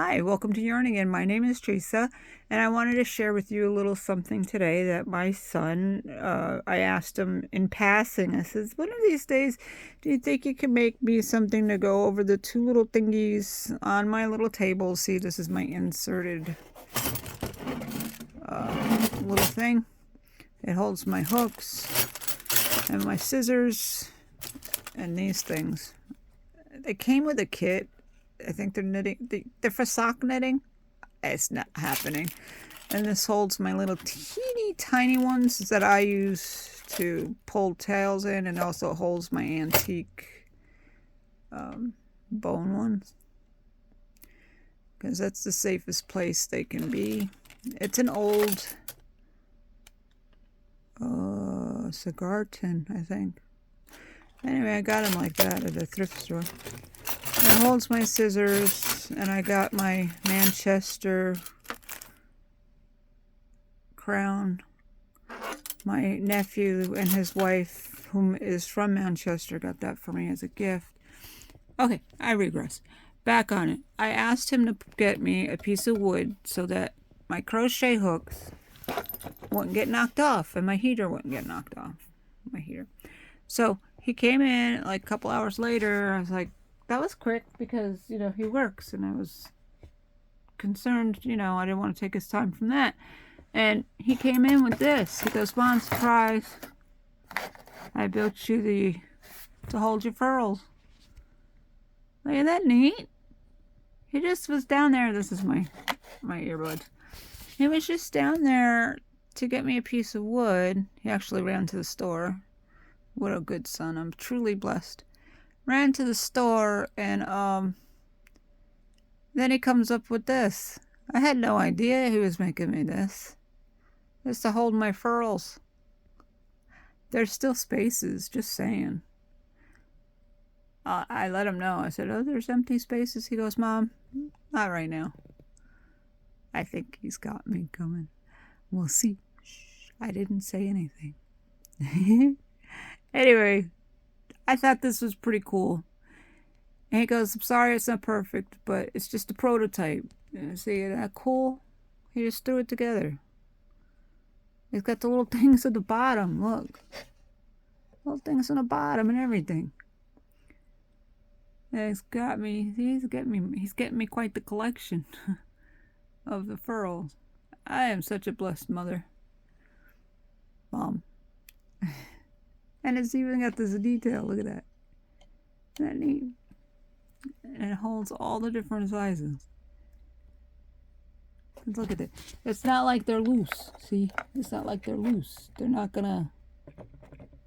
Hi, welcome to Yarn Again. My name is Teresa, and I wanted to share with you a little something today that my son, I asked him in passing. I says, one of these days, do you think you can make me something to go over the two little thingies on my little table? See, this is my inserted little thing. It holds my hooks and my scissors and these things. They came with a kit. I think they're knitting. They're for sock knitting. It's not happening. And this holds my little teeny tiny ones that I use to pull tails in, and also holds my antique bone ones, because that's the safest place they can be. It's an old cigar tin, I think. Anyway, I got them like that at a thrift store. It holds my scissors, and I got my Manchester crown. My nephew and his wife, whom is from Manchester, got that for me as a gift. Okay, I regress. Back on it. I asked him to get me a piece of wood so that my crochet hooks wouldn't get knocked off, and my heater wouldn't get knocked off. My heater. So he came in like a couple hours later. I was like, that was quick, because, you know, he works, and I was concerned, you know, I didn't want to take his time from that. And he came in with this. He goes, Mom, surprise, I built you to hold your furls. Like, isn't that neat? He just was down there. This is my earbud. He was just down there to get me a piece of wood. He actually ran to the store. What a good son. I'm truly blessed. Ran to the store, and then he comes up with this. I had no idea he was making me this. Just to hold my furls. There's still spaces, just saying. I let him know. I said, oh, there's empty spaces. He goes, Mom, not right now. I think he's got me coming. We'll see. Shh, I didn't say anything. Anyway, I thought this was pretty cool. And he goes, I'm sorry it's not perfect, but it's just a prototype. See, isn't that cool? He just threw it together. It's got the little things at the bottom. Look. Little things on the bottom and everything. And he's getting me quite the collection of the furls. I am such a blessed mother. Mom. And it's even got this detail. Look at that. Isn't that neat? And it holds all the different sizes. Look at it. It's not like they're loose. See? It's not like they're loose. They're not gonna,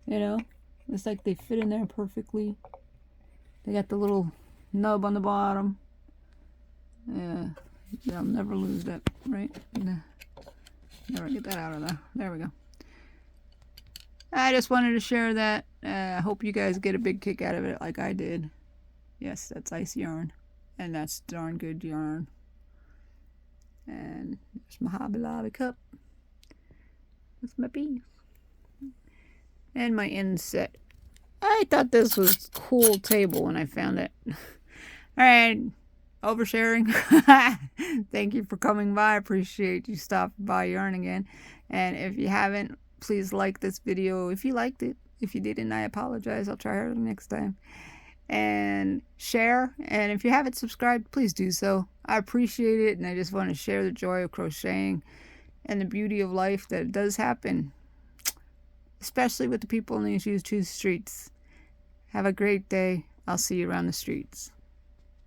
you know? It's like they fit in there perfectly. They got the little nub on the bottom. Yeah. I'll never lose that, right? Never get that out of there. There we go. I just wanted to share that. I hope you guys get a big kick out of it like I did. Yes, that's ice yarn. And that's darn good yarn. And there's my Hobby Lobby cup. With my bees. And my inset. I thought this was a cool table when I found it. Alright. Oversharing. Thank you for coming by. I appreciate you stopping by Yarn Again. And if you haven't, please like this video if you liked it. If you didn't, I apologize. I'll try harder next time. And share. And if you haven't subscribed, please do so. I appreciate it, and I just want to share the joy of crocheting and the beauty of life that it does happen, especially with the people in these YouTube streets. Have a great day. I'll see you around the streets.